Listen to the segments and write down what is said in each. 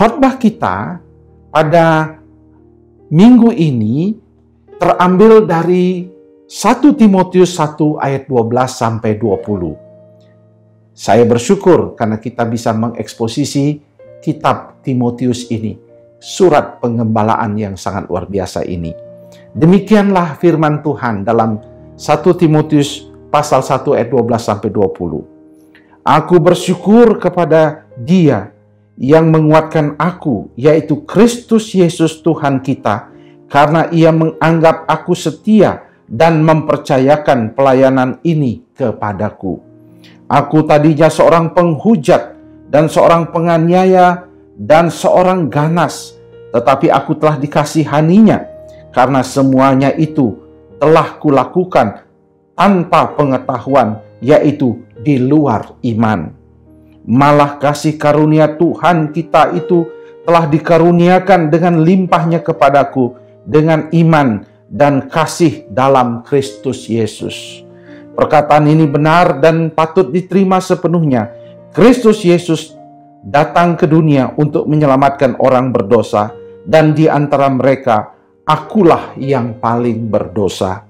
Khotbah kita pada minggu ini terambil dari 1 Timotius 1 ayat 12 sampai 20. Saya bersyukur karena kita bisa mengeksposisi kitab Timotius ini, surat pengembalaan yang sangat luar biasa ini. Demikianlah firman Tuhan dalam 1 Timotius pasal 1 ayat 12 sampai 20. Aku bersyukur kepada Dia yang menguatkan aku, yaitu Kristus Yesus Tuhan kita, karena Ia menganggap aku setia dan mempercayakan pelayanan ini kepadaku. Aku tadinya seorang penghujat dan seorang penganiaya dan seorang ganas, tetapi aku telah dikasihaninya, karena semuanya itu telah kulakukan tanpa pengetahuan, yaitu di luar iman. Malah kasih karunia Tuhan kita itu telah dikaruniakan dengan limpahnya kepadaku dengan iman dan kasih dalam Kristus Yesus. Perkataan ini benar dan patut diterima sepenuhnya. Kristus Yesus datang ke dunia untuk menyelamatkan orang berdosa, dan di antara mereka akulah yang paling berdosa.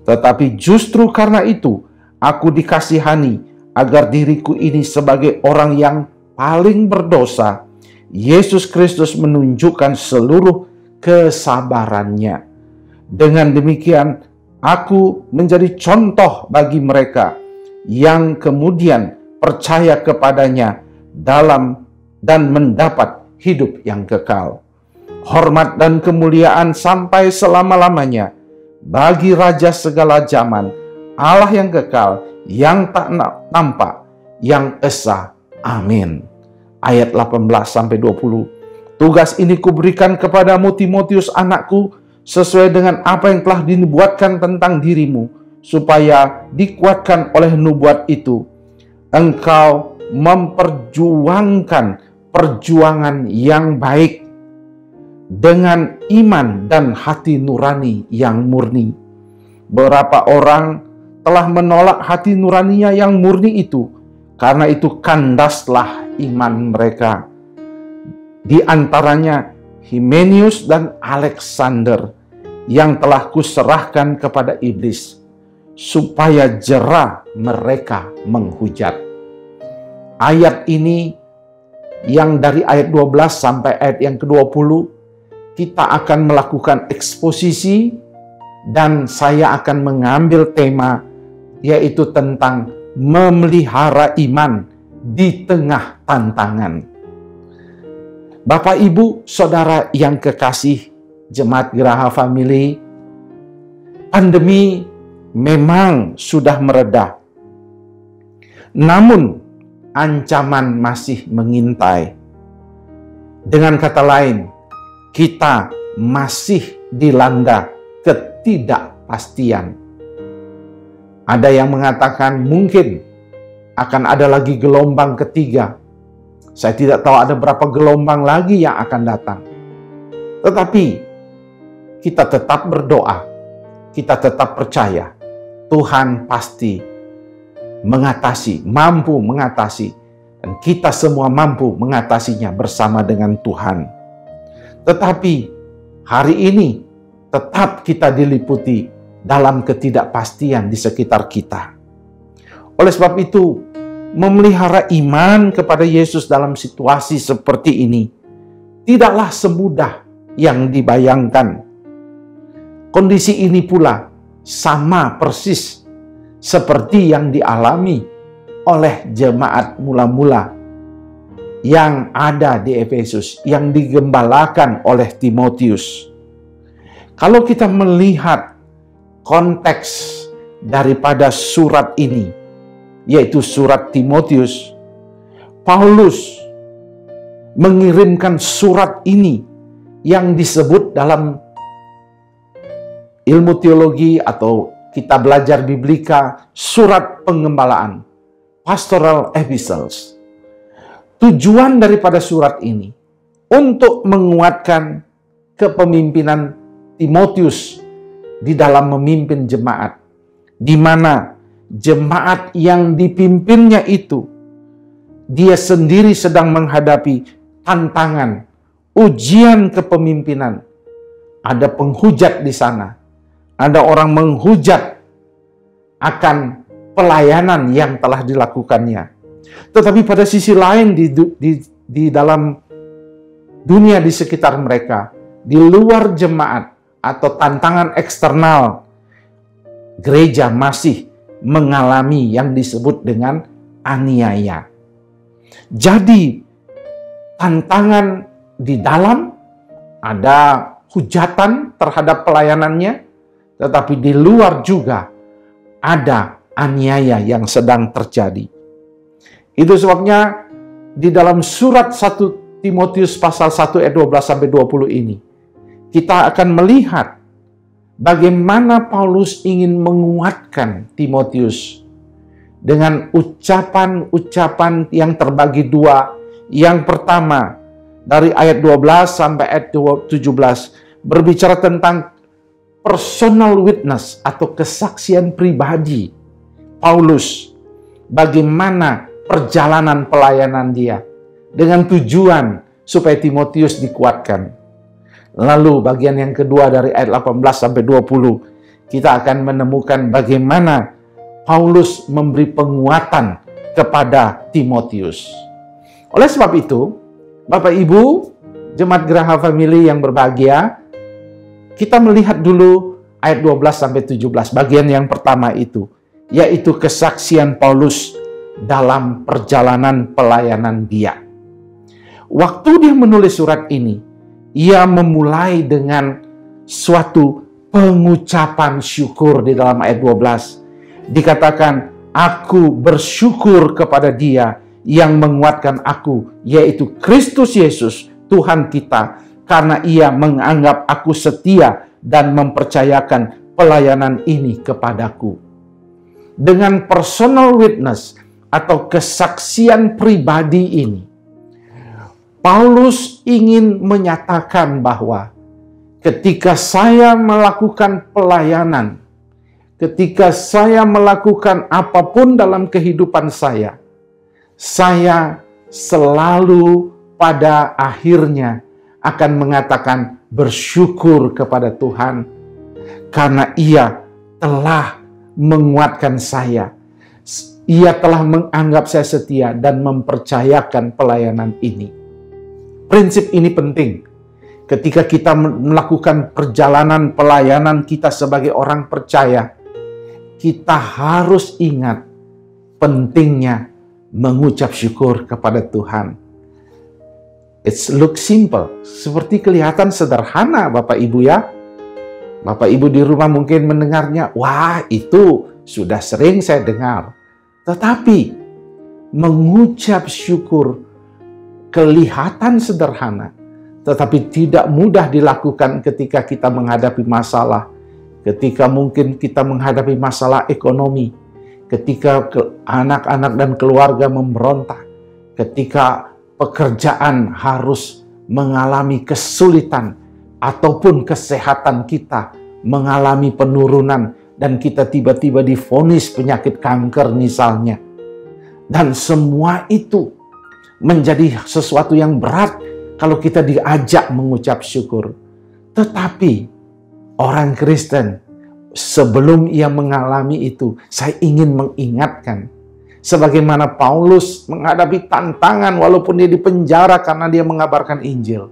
Tetapi justru karena itu aku dikasihani, agar diriku ini sebagai orang yang paling berdosa, Yesus Kristus menunjukkan seluruh kesabarannya. Dengan demikian, aku menjadi contoh bagi mereka yang kemudian percaya kepadanya dan mendapat hidup yang kekal. Hormat dan kemuliaan sampai selama-lamanya bagi Raja segala zaman, Allah yang kekal, yang tak nampak, yang esa. Amin. Ayat 18-20. Tugas ini kuberikan kepadamu Timotius anakku, sesuai dengan apa yang telah dinubuatkan tentang dirimu, supaya dikuatkan oleh nubuat itu, engkau memperjuangkan perjuangan yang baik dengan iman dan hati nurani yang murni. Beberapa orang telah menolak hati nuraninya yang murni itu, karena itu kandaslah iman mereka. Di antaranya Himenius dan Alexander, yang telah kuserahkan kepada iblis, supaya jera mereka menghujat. Ayat ini yang dari ayat 12 sampai ayat yang ke-20, kita akan melakukan eksposisi, dan saya akan mengambil tema yaitu tentang memelihara iman di tengah tantangan. Bapak, Ibu, Saudara yang kekasih Jemaat Geraha Family, pandemi memang sudah mereda. Namun, ancaman masih mengintai. Dengan kata lain, kita masih dilanda ketidakpastian. Ada yang mengatakan mungkin akan ada lagi gelombang ketiga. Saya tidak tahu ada berapa gelombang lagi yang akan datang. Tetapi kita tetap berdoa, kita tetap percaya Tuhan pasti mengatasi, mampu mengatasi, dan kita semua mampu mengatasinya bersama dengan Tuhan. Tetapi hari ini tetap kita diliputi dalam ketidakpastian di sekitar kita. Oleh sebab itu, memelihara iman kepada Yesus dalam situasi seperti ini tidaklah semudah yang dibayangkan. Kondisi ini pula sama persis seperti yang dialami oleh jemaat mula-mula yang ada di Efesus, yang digembalakan oleh Timotius. Kalau kita melihat konteks daripada surat ini, yaitu surat Timotius, Paulus mengirimkan surat ini yang disebut dalam ilmu teologi atau kita belajar biblika surat pengembalaan, pastoral epistles. Tujuan daripada surat ini untuk menguatkan kepemimpinan Timotius di dalam memimpin jemaat, di mana jemaat yang dipimpinnya itu dia sendiri sedang menghadapi tantangan, ujian kepemimpinan. Ada penghujat di sana. Ada orang menghujat akan pelayanan yang telah dilakukannya. Tetapi pada sisi lain di dalam dunia di sekitar mereka, di luar jemaat atau tantangan eksternal, gereja masih mengalami yang disebut dengan aniaya. Jadi tantangan di dalam, ada hujatan terhadap pelayanannya, tetapi di luar juga ada aniaya yang sedang terjadi. Itu sebabnya di dalam surat 1 Timotius pasal 1 ayat 12-20 ini, kita akan melihat bagaimana Paulus ingin menguatkan Timotius dengan ucapan-ucapan yang terbagi dua. Yang pertama, dari ayat 12 sampai ayat 17, berbicara tentang personal witness atau kesaksian pribadi Paulus. Bagaimana perjalanan pelayanan dia dengan tujuan supaya Timotius dikuatkan. Lalu bagian yang kedua dari ayat 18 sampai 20, kita akan menemukan bagaimana Paulus memberi penguatan kepada Timotius. Oleh sebab itu, Bapak Ibu, Jemaat Geraha Family yang berbahagia, kita melihat dulu ayat 12 sampai 17, bagian yang pertama itu, yaitu kesaksian Paulus dalam perjalanan pelayanan dia. Waktu dia menulis surat ini, ia memulai dengan suatu pengucapan syukur di dalam ayat 12. Dikatakan, aku bersyukur kepada Dia yang menguatkan aku, yaitu Kristus Yesus, Tuhan kita, karena Ia menganggap aku setia dan mempercayakan pelayanan ini kepadaku. Dengan personal witness atau kesaksian pribadi ini, Paulus ingin menyatakan bahwa ketika saya melakukan pelayanan, ketika saya melakukan apapun dalam kehidupan saya selalu pada akhirnya akan mengatakan bersyukur kepada Tuhan karena Ia telah menguatkan saya. Ia telah menganggap saya setia dan mempercayakan pelayanan ini. Prinsip ini penting. Ketika kita melakukan perjalanan pelayanan kita sebagai orang percaya, kita harus ingat pentingnya mengucap syukur kepada Tuhan. It's look simple, seperti kelihatan sederhana Bapak Ibu ya. Bapak Ibu di rumah mungkin mendengarnya, wah itu sudah sering saya dengar. Tetapi mengucap syukur kelihatan sederhana, tetapi tidak mudah dilakukan ketika kita menghadapi masalah. Ketika mungkin kita menghadapi masalah ekonomi, ketika anak-anak dan keluarga memberontak, ketika pekerjaan harus mengalami kesulitan, ataupun kesehatan kita mengalami penurunan, dan kita tiba-tiba divonis penyakit kanker misalnya. Dan semua itu menjadi sesuatu yang berat kalau kita diajak mengucap syukur. Tetapi orang Kristen, sebelum ia mengalami itu, saya ingin mengingatkan, sebagaimana Paulus menghadapi tantangan walaupun dia dipenjara karena dia mengabarkan Injil.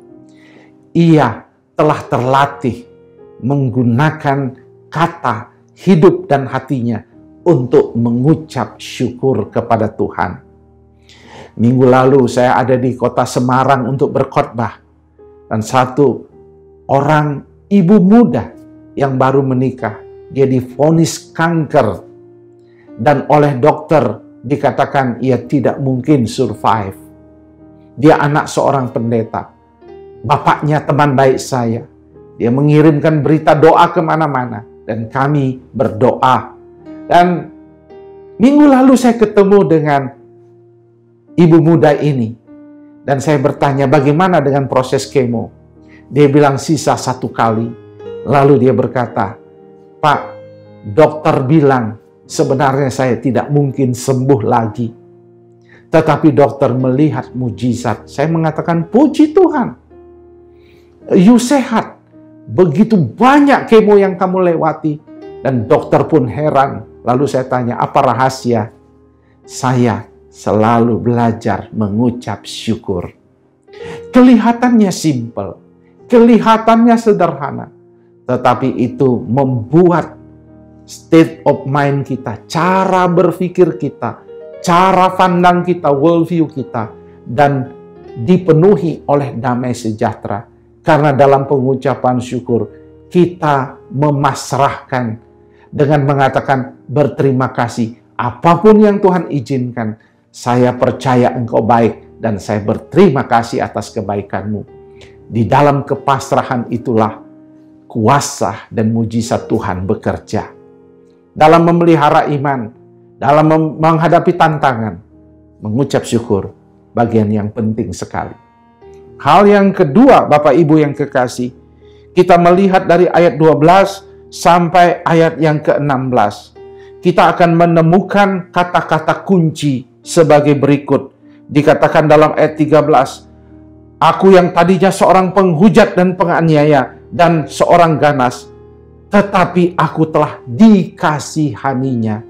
Ia telah terlatih menggunakan kata, hidup dan hatinya untuk mengucap syukur kepada Tuhan. Minggu lalu saya ada di kota Semarang untuk berkhotbah. Dan satu orang ibu muda yang baru menikah, dia divonis kanker. Dan oleh dokter dikatakan ia tidak mungkin survive. Dia anak seorang pendeta. Bapaknya teman baik saya. Dia mengirimkan berita doa kemana-mana. Dan kami berdoa. Dan minggu lalu saya ketemu dengan ibu muda ini. Dan saya bertanya bagaimana dengan proses kemo. Dia bilang sisa 1 kali. Lalu dia berkata, Pak, dokter bilang sebenarnya saya tidak mungkin sembuh lagi. Tetapi dokter melihat mujizat. Saya mengatakan, puji Tuhan. You sehat. Begitu banyak kemo yang kamu lewati. Dan dokter pun heran. Lalu saya tanya, apa rahasia? Saya selalu belajar mengucap syukur. Kelihatannya simple. Kelihatannya sederhana. Tetapi itu membuat state of mind kita, cara berpikir kita, cara pandang kita, worldview kita, dan dipenuhi oleh damai sejahtera. Karena dalam pengucapan syukur, kita memasrahkan dengan mengatakan berterima kasih. Apapun yang Tuhan izinkan, saya percaya Engkau baik dan saya berterima kasih atas kebaikan-Mu. Di dalam kepasrahan itulah kuasa dan mujizat Tuhan bekerja. Dalam memelihara iman, dalam menghadapi tantangan, mengucap syukur, bagian yang penting sekali. Hal yang kedua, Bapak Ibu yang kekasih, kita melihat dari ayat 12 sampai ayat yang ke-16. Kita akan menemukan kata-kata kunci sebagai berikut. Dikatakan dalam ayat 13, aku yang tadinya seorang penghujat dan penganiaya dan seorang ganas, tetapi aku telah dikasihaninya.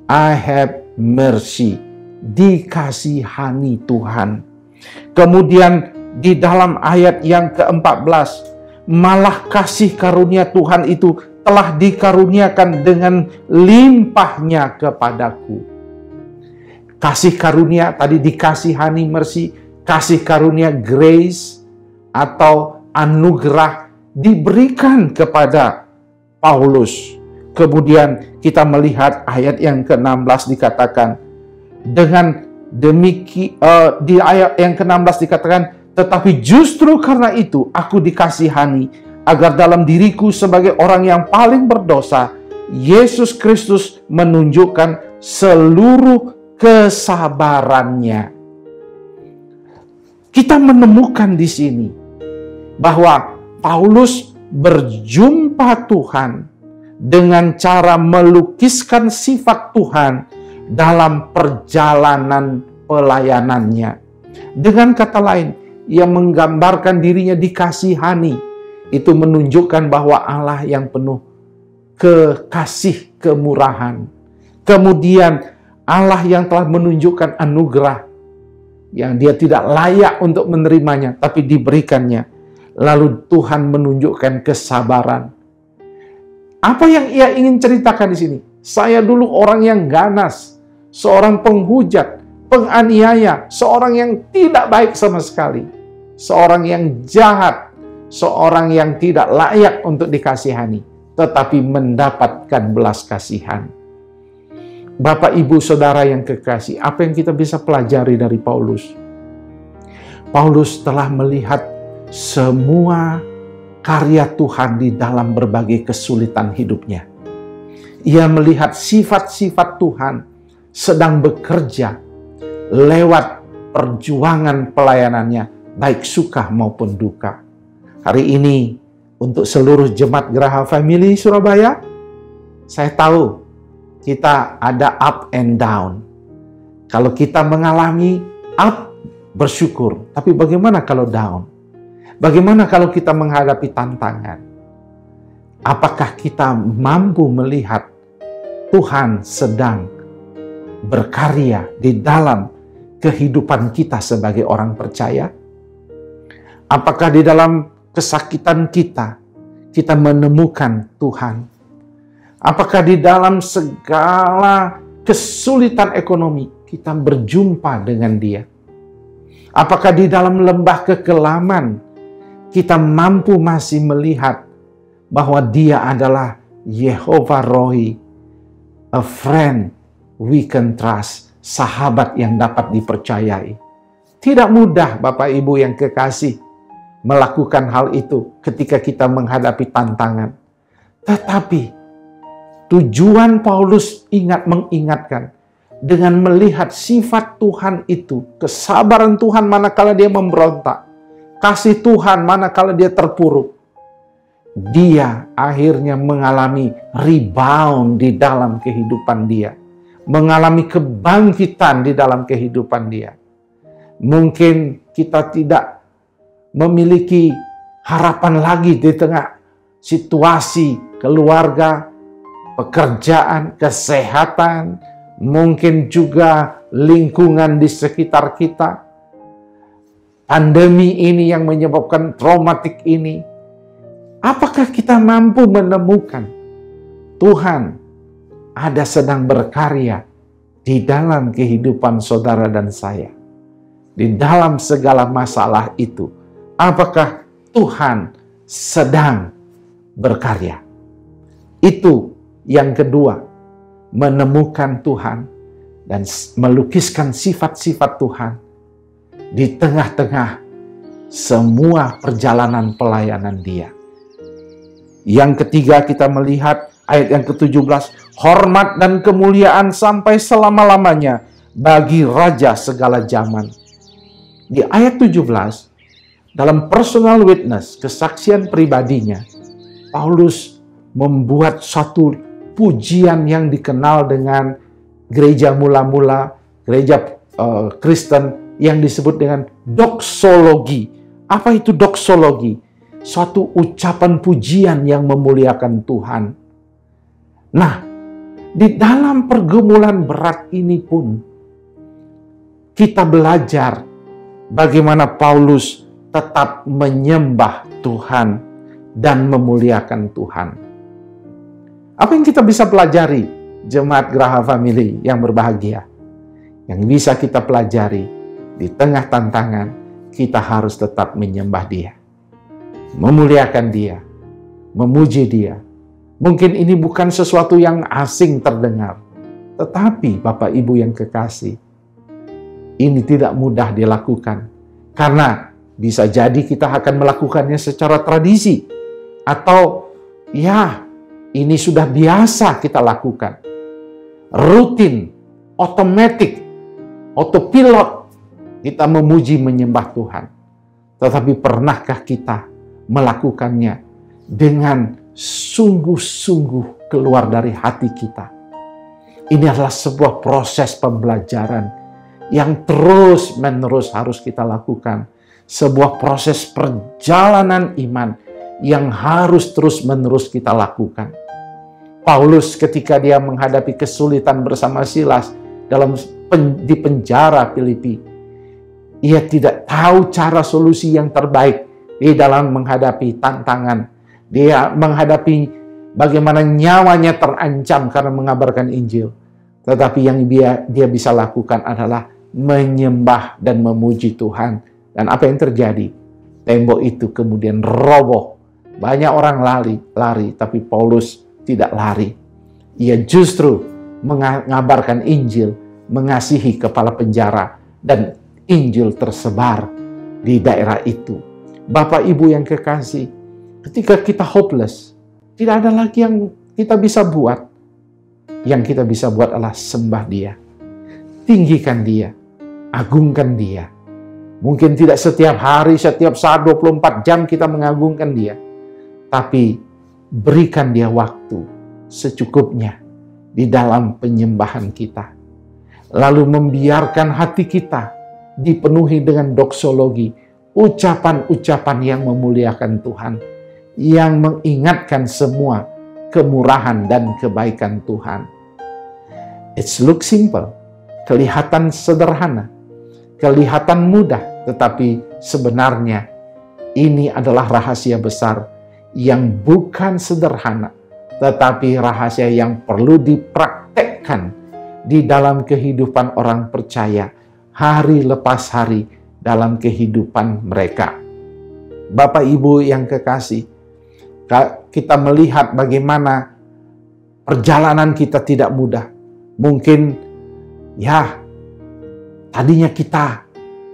I have mercy. Dikasihani Tuhan. Kemudian di dalam ayat yang ke-14, malah kasih karunia Tuhan itu telah dikaruniakan dengan limpahnya kepadaku. Kasih karunia tadi dikasihani, mercy, kasih karunia grace atau anugerah diberikan kepada Paulus. Kemudian kita melihat ayat yang ke-16 dikatakan, dengan demikian di ayat yang ke-16 dikatakan, tetapi justru karena itu aku dikasihani, agar dalam diriku sebagai orang yang paling berdosa, Yesus Kristus menunjukkan seluruh kesabarannya. Kita menemukan di sini bahwa Paulus berjumpa Tuhan dengan cara melukiskan sifat Tuhan dalam perjalanan pelayanannya. Dengan kata lain, ia menggambarkan dirinya dikasihani. Itu menunjukkan bahwa Allah yang penuh kekasih kemurahan. Kemudian Allah yang telah menunjukkan anugerah yang dia tidak layak untuk menerimanya, tapi diberikannya. Lalu Tuhan menunjukkan kesabaran. Apa yang ia ingin ceritakan di sini? Saya dulu orang yang ganas, seorang penghujat, penganiaya, seorang yang tidak baik sama sekali, seorang yang jahat, seorang yang tidak layak untuk dikasihani, tetapi mendapatkan belas kasihan. Bapak, Ibu, Saudara yang kekasih, apa yang kita bisa pelajari dari Paulus? Paulus telah melihat semua karya Tuhan di dalam berbagai kesulitan hidupnya. Ia melihat sifat-sifat Tuhan sedang bekerja lewat perjuangan pelayanannya, baik suka maupun duka. Hari ini, untuk seluruh jemaat Geraha Family Surabaya, saya tahu kita ada up and down. Kalau kita mengalami up, bersyukur. Tapi bagaimana kalau down? Bagaimana kalau kita menghadapi tantangan? Apakah kita mampu melihat Tuhan sedang berkarya di dalam kehidupan kita sebagai orang percaya? Apakah di dalam kesakitan kita, kita menemukan Tuhan? Apakah di dalam segala kesulitan ekonomi, kita berjumpa dengan Dia? Apakah di dalam lembah kekelaman, kita mampu masih melihat bahwa Dia adalah Yehovah Rohi, a friend we can trust, sahabat yang dapat dipercayai? Tidak mudah, Bapak Ibu yang kekasih, melakukan hal itu ketika kita menghadapi tantangan. Tetapi tujuan Paulus mengingatkan dengan melihat sifat Tuhan itu, kesabaran Tuhan manakala dia memberontak, kasih Tuhan manakala dia terpuruk. Dia akhirnya mengalami rebound di dalam kehidupan dia. mengalami kebangkitan di dalam kehidupan dia. Mungkin kita tidak memiliki harapan lagi di tengah situasi keluarga, pekerjaan, kesehatan, mungkin juga lingkungan di sekitar kita. Pandemi ini yang menyebabkan traumatik ini. Apakah kita mampu menemukan Tuhan ada sedang berkarya di dalam kehidupan saudara dan saya? Di dalam segala masalah itu, apakah Tuhan sedang berkarya? Itu yang kedua, menemukan Tuhan dan melukiskan sifat-sifat Tuhan di tengah-tengah semua perjalanan pelayanan Dia. Yang ketiga, kita melihat ayat yang ke-17, hormat dan kemuliaan sampai selama-lamanya bagi Raja segala zaman. Di ayat 17, dalam personal witness, kesaksian pribadinya, Paulus membuat satu pujian yang dikenal dengan gereja mula-mula, gereja Kristen yang disebut dengan doksologi. Apa itu doksologi? Suatu ucapan pujian yang memuliakan Tuhan. Nah, di dalam pergumulan berat ini pun kita belajar bagaimana Paulus tetap menyembah Tuhan dan memuliakan Tuhan. Apa yang kita bisa pelajari, jemaat Graha Family yang berbahagia? Yang bisa kita pelajari, di tengah tantangan, kita harus tetap menyembah Dia, memuliakan Dia, memuji Dia. Mungkin ini bukan sesuatu yang asing terdengar, tetapi Bapak Ibu yang kekasih, ini tidak mudah dilakukan. Karena bisa jadi kita akan melakukannya secara tradisi, atau ya, ini sudah biasa kita lakukan. Rutin, otomatis, autopilot, kita memuji menyembah Tuhan. Tetapi pernahkah kita melakukannya dengan sungguh-sungguh keluar dari hati kita? Ini adalah sebuah proses pembelajaran yang terus-menerus harus kita lakukan. Sebuah proses perjalanan iman yang harus terus-menerus kita lakukan. Paulus ketika dia menghadapi kesulitan bersama Silas di penjara Filipi, ia tidak tahu cara solusi yang terbaik di dalam menghadapi tantangan. Dia menghadapi bagaimana nyawanya terancam karena mengabarkan Injil. Tetapi yang dia bisa lakukan adalah menyembah dan memuji Tuhan. Dan apa yang terjadi? Tembok itu kemudian roboh. Banyak orang lari, tapi Paulus tidak lari. Ia justru mengabarkan Injil, mengasihi kepala penjara, dan Injil tersebar di daerah itu. Bapak Ibu yang kekasih, ketika kita hopeless, tidak ada lagi yang kita bisa buat. Yang kita bisa buat adalah sembah Dia, tinggikan Dia, agungkan Dia. Mungkin tidak setiap hari, setiap saat 24 jam kita mengagungkan Dia, tapi berikan Dia waktu secukupnya di dalam penyembahan kita. Lalu membiarkan hati kita dipenuhi dengan doksologi, ucapan-ucapan yang memuliakan Tuhan, yang mengingatkan semua kemurahan dan kebaikan Tuhan. It's look simple, kelihatan sederhana, kelihatan mudah, tetapi sebenarnya ini adalah rahasia besar yang bukan sederhana, tetapi rahasia yang perlu dipraktekkan di dalam kehidupan orang percaya hari lepas hari dalam kehidupan mereka. Bapak Ibu yang kekasih, kita melihat bagaimana perjalanan kita tidak mudah. Mungkin ya tadinya kita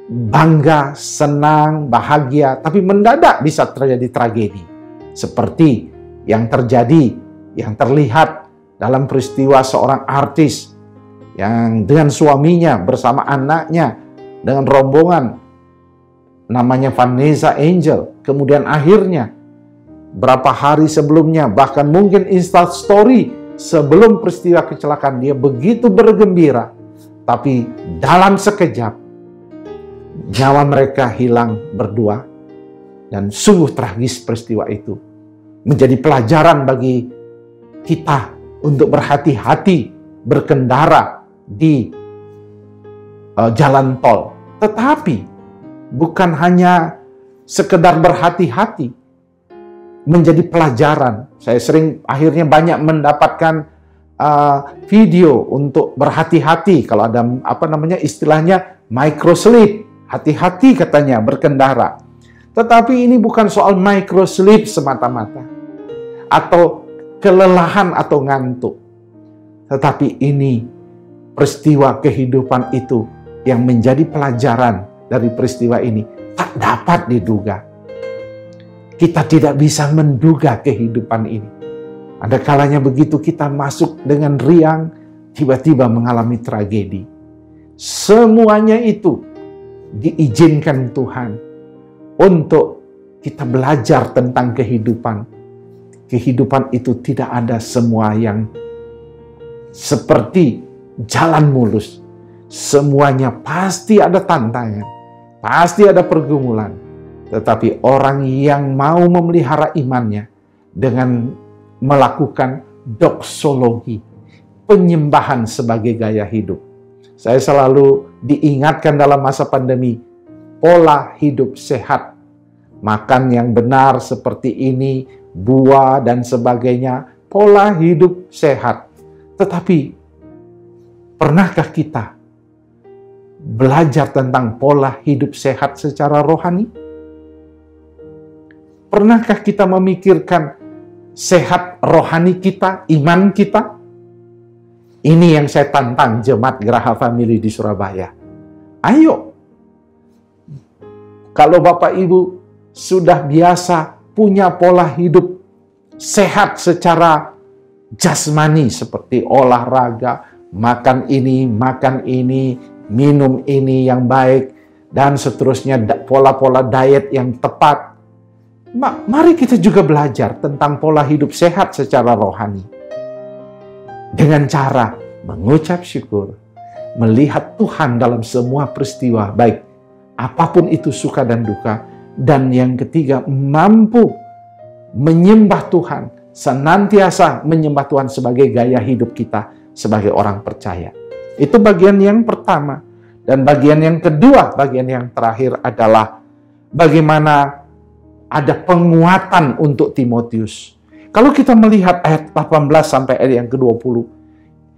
bangga, senang, bahagia, tapi mendadak bisa terjadi tragedi. Seperti yang terjadi, yang terlihat dalam peristiwa seorang artis yang dengan suaminya bersama anaknya dengan rombongan namanya Vanessa Angel. Kemudian akhirnya berapa hari sebelumnya, bahkan mungkin Insta Story sebelum peristiwa kecelakaan dia begitu bergembira, tapi dalam sekejap nyawa mereka hilang berdua. Dan sungguh tragis peristiwa itu. Menjadi pelajaran bagi kita untuk berhati-hati berkendara di jalan tol. Tetapi bukan hanya sekedar berhati-hati, menjadi pelajaran. Saya sering akhirnya banyak mendapatkan video untuk berhati-hati. Kalau ada istilahnya microslip, hati-hati katanya berkendara. Tetapi ini bukan soal microslip semata-mata atau kelelahan atau ngantuk. Tetapi ini peristiwa kehidupan itu yang menjadi pelajaran dari peristiwa ini tak dapat diduga. Kita tidak bisa menduga kehidupan ini. Ada kalanya begitu kita masuk dengan riang, tiba-tiba mengalami tragedi. Semuanya itu diizinkan Tuhan untuk kita belajar tentang kehidupan. Kehidupan itu tidak ada semua yang seperti jalan mulus. Semuanya pasti ada tantangan, pasti ada pergumulan. Tetapi orang yang mau memelihara imannya dengan melakukan doksologi, penyembahan sebagai gaya hidup. Saya selalu diingatkan dalam masa pandemi, pola hidup sehat. Makan yang benar seperti ini, buah dan sebagainya, pola hidup sehat. Tetapi, pernahkah kita belajar tentang pola hidup sehat secara rohani? Pernahkah kita memikirkan sehat rohani kita, iman kita? Ini yang saya tantang jemaat Geraha Family di Surabaya. Ayo, kalau Bapak Ibu sudah biasa punya pola hidup sehat secara jasmani seperti olahraga, makan ini, minum ini yang baik, dan seterusnya pola-pola diet yang tepat. Mari kita juga belajar tentang pola hidup sehat secara rohani. Dengan cara mengucap syukur, melihat Tuhan dalam semua peristiwa, baik apapun itu suka dan duka. Dan yang ketiga, mampu menyembah Tuhan, senantiasa menyembah Tuhan sebagai gaya hidup kita sebagai orang percaya. Itu bagian yang pertama. Dan bagian yang kedua, bagian yang terakhir adalah bagaimana ada penguatan untuk Timotius. Kalau kita melihat ayat 18 sampai ayat yang ke-20,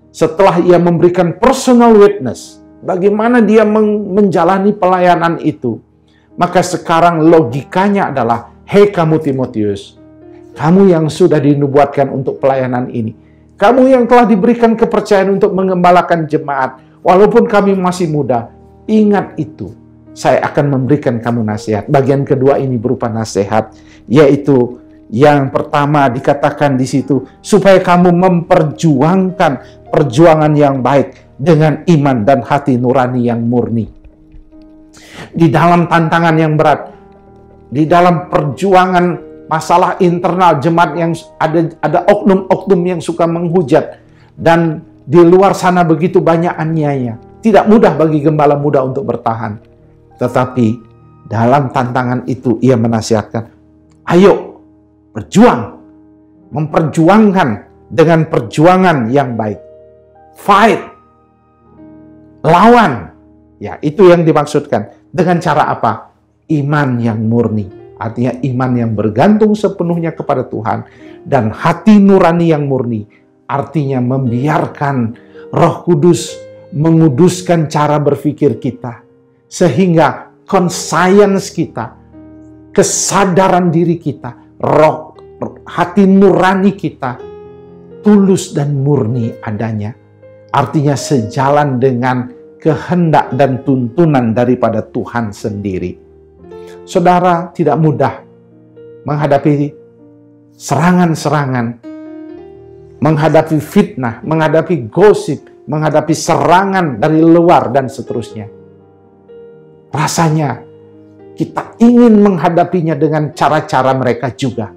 setelah ia memberikan personal witness, bagaimana dia menjalani pelayanan itu, maka sekarang logikanya adalah, hei kamu Timotius, kamu yang sudah dinubuatkan untuk pelayanan ini, kamu yang telah diberikan kepercayaan untuk mengembalakan jemaat, walaupun kami masih muda, ingat itu. Saya akan memberikan kamu nasihat. Bagian kedua ini berupa nasihat, yaitu yang pertama dikatakan di situ, supaya kamu memperjuangkan perjuangan yang baik dengan iman dan hati nurani yang murni. Di dalam tantangan yang berat, di dalam perjuangan masalah internal jemaat yang ada oknum-oknum yang suka menghujat, dan di luar sana begitu banyak aniaya. Tidak mudah bagi gembala muda untuk bertahan. Tetapi dalam tantangan itu ia menasihatkan, ayo berjuang, memperjuangkan dengan perjuangan yang baik. Fight, lawan. Ya, itu yang dimaksudkan. Dengan cara apa? Iman yang murni. Artinya iman yang bergantung sepenuhnya kepada Tuhan. Dan hati nurani yang murni. Artinya membiarkan Roh Kudus menguduskan cara berpikir kita. Sehingga conscience kita, kesadaran diri kita, hati nurani kita, tulus dan murni adanya. Artinya sejalan dengan kehendak dan tuntunan daripada Tuhan sendiri. Saudara, tidak mudah menghadapi serangan-serangan, menghadapi fitnah, menghadapi gosip, menghadapi serangan dari luar dan seterusnya. Rasanya kita ingin menghadapinya dengan cara-cara mereka juga.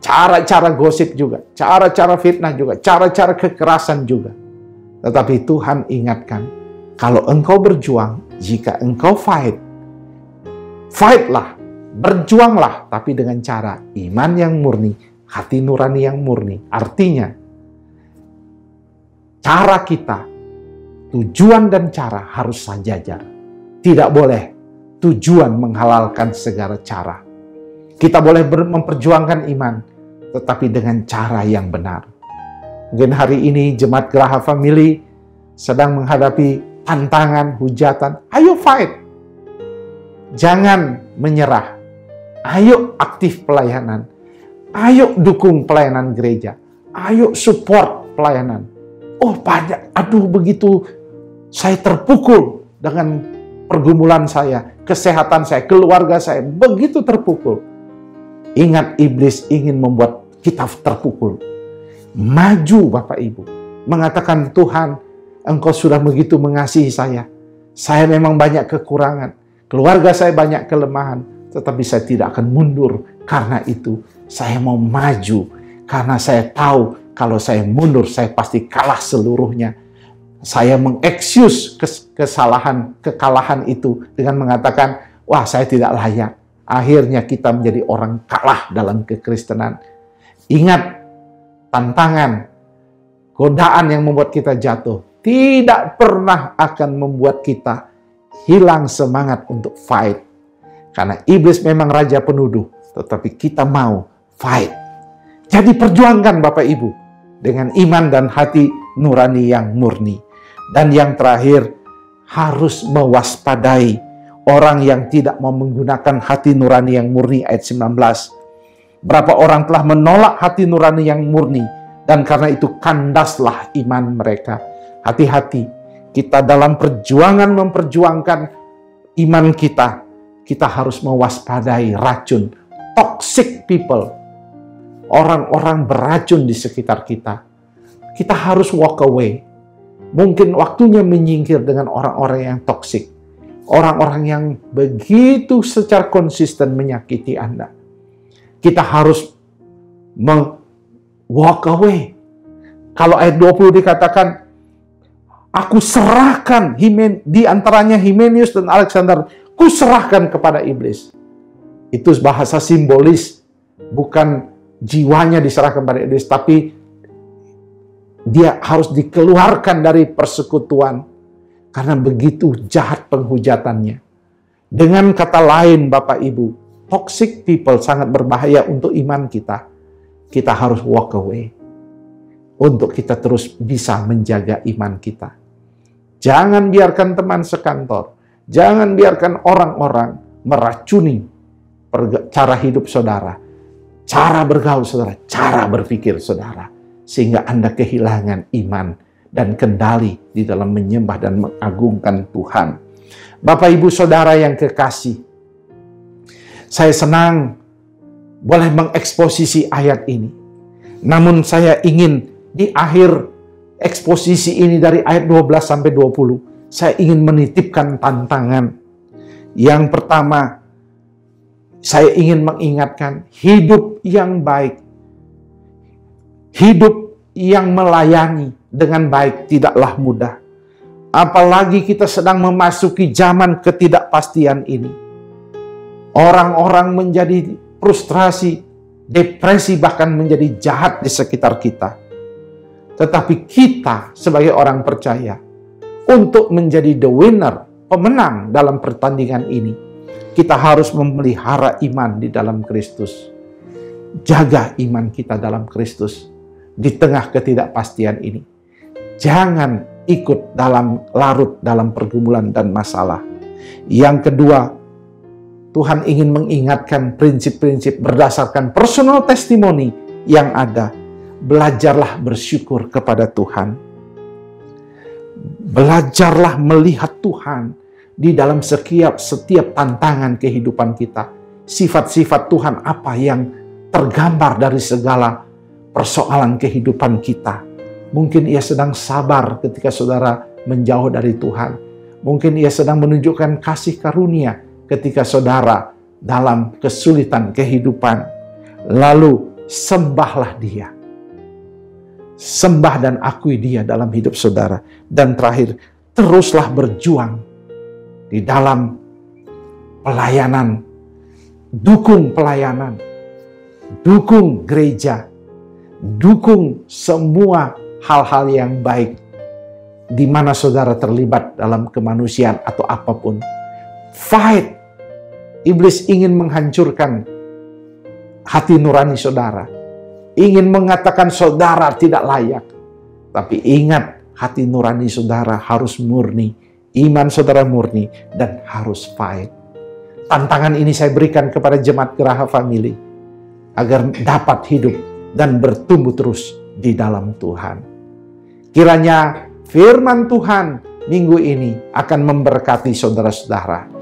cara-cara gosip juga, cara-cara fitnah juga, cara-cara kekerasan juga. Tetapi Tuhan ingatkan, kalau engkau berjuang, jika engkau fightlah, berjuanglah, tapi dengan cara iman yang murni, hati nurani yang murni. Artinya, cara kita, tujuan dan cara harus sejajar. Tidak boleh tujuan menghalalkan segala cara. Kita boleh memperjuangkan iman, tetapi dengan cara yang benar. Mungkin hari ini Jemaat Geraha Family sedang menghadapi tantangan, hujatan. Ayo fight. Jangan menyerah. Ayo aktif pelayanan. Ayo dukung pelayanan gereja. Ayo support pelayanan. Oh banyak, aduh begitu saya terpukul dengan pergumulan saya, kesehatan saya, keluarga saya, begitu terpukul. Ingat, iblis ingin membuat kita terpukul. Maju Bapak Ibu, mengatakan, Tuhan, Engkau sudah begitu mengasihi saya. Saya memang banyak kekurangan, keluarga saya banyak kelemahan, tetapi saya tidak akan mundur. Karena itu, saya mau maju. Karena saya tahu, kalau saya mundur, saya pasti kalah seluruhnya. Saya mengexcuse kekalahan itu dengan mengatakan, wah saya tidak layak. Akhirnya kita menjadi orang kalah dalam kekristenan. Ingat, tantangan, godaan yang membuat kita jatuh, tidak pernah akan membuat kita hilang semangat untuk fight. Karena iblis memang raja penuduh, tetapi kita mau fight. Jadi perjuangkan Bapak Ibu dengan iman dan hati nurani yang murni. Dan yang terakhir, harus mewaspadai orang yang tidak mau menggunakan hati nurani yang murni, ayat 19. Berapa orang telah menolak hati nurani yang murni, dan karena itu kandaslah iman mereka. Hati-hati, kita dalam perjuangan memperjuangkan iman kita, kita harus mewaspadai racun, toxic people, orang-orang beracun di sekitar kita. Kita harus walk away. Mungkin waktunya menyingkir dengan orang-orang yang toksik. Orang-orang yang begitu secara konsisten menyakiti Anda. Kita harus walk away. Kalau ayat 20 dikatakan, aku serahkan di antaranya Himenius dan Alexander, ku serahkan kepada iblis. Itu bahasa simbolis, bukan jiwanya diserahkan kepada iblis, tapi dia harus dikeluarkan dari persekutuan karena begitu jahat penghujatannya. Dengan kata lain, Bapak Ibu, toxic people sangat berbahaya untuk iman kita. Kita harus walk away untuk kita terus bisa menjaga iman kita. Jangan biarkan teman sekantor, jangan biarkan orang-orang meracuni cara hidup saudara, cara bergaul saudara, cara berpikir saudara, sehingga Anda kehilangan iman dan kendali di dalam menyembah dan mengagungkan Tuhan. Bapak Ibu Saudara yang kekasih, saya senang boleh mengeksposisi ayat ini. Namun saya ingin di akhir eksposisi ini dari ayat 12 sampai 20, saya ingin menitipkan tantangan. Yang pertama, saya ingin mengingatkan hidup yang baik, hidup yang melayani dengan baik tidaklah mudah. Apalagi kita sedang memasuki zaman ketidakpastian ini. Orang-orang menjadi frustrasi, depresi, bahkan menjadi jahat di sekitar kita. Tetapi kita sebagai orang percaya, untuk menjadi the winner, pemenang dalam pertandingan ini, kita harus memelihara iman di dalam Kristus. Jaga iman kita dalam Kristus di tengah ketidakpastian ini. Jangan ikut larut dalam pergumulan dan masalah. Yang kedua, Tuhan ingin mengingatkan prinsip-prinsip berdasarkan personal testimoni yang ada. Belajarlah bersyukur kepada Tuhan. Belajarlah melihat Tuhan di dalam setiap tantangan kehidupan kita. Sifat-sifat Tuhan apa yang tergambar dari segala persoalan kehidupan kita. Mungkin ia sedang sabar ketika saudara menjauh dari Tuhan. Mungkin ia sedang menunjukkan kasih karunia ketika saudara dalam kesulitan kehidupan. Lalu sembahlah Dia. Sembah dan akui Dia dalam hidup saudara. Dan terakhir, teruslah berjuang di dalam pelayanan. Dukung pelayanan. Dukung gereja. Dukung semua hal-hal yang baik di mana saudara terlibat dalam kemanusiaan atau apapun. Fight. Iblis ingin menghancurkan hati nurani saudara. Ingin mengatakan saudara tidak layak. Tapi ingat, hati nurani saudara harus murni. Iman saudara murni dan harus fight. Tantangan ini saya berikan kepada jemaat Geraha Family agar dapat hidup dan bertumbuh terus di dalam Tuhan. Kiranya firman Tuhan minggu ini akan memberkati saudara-saudara.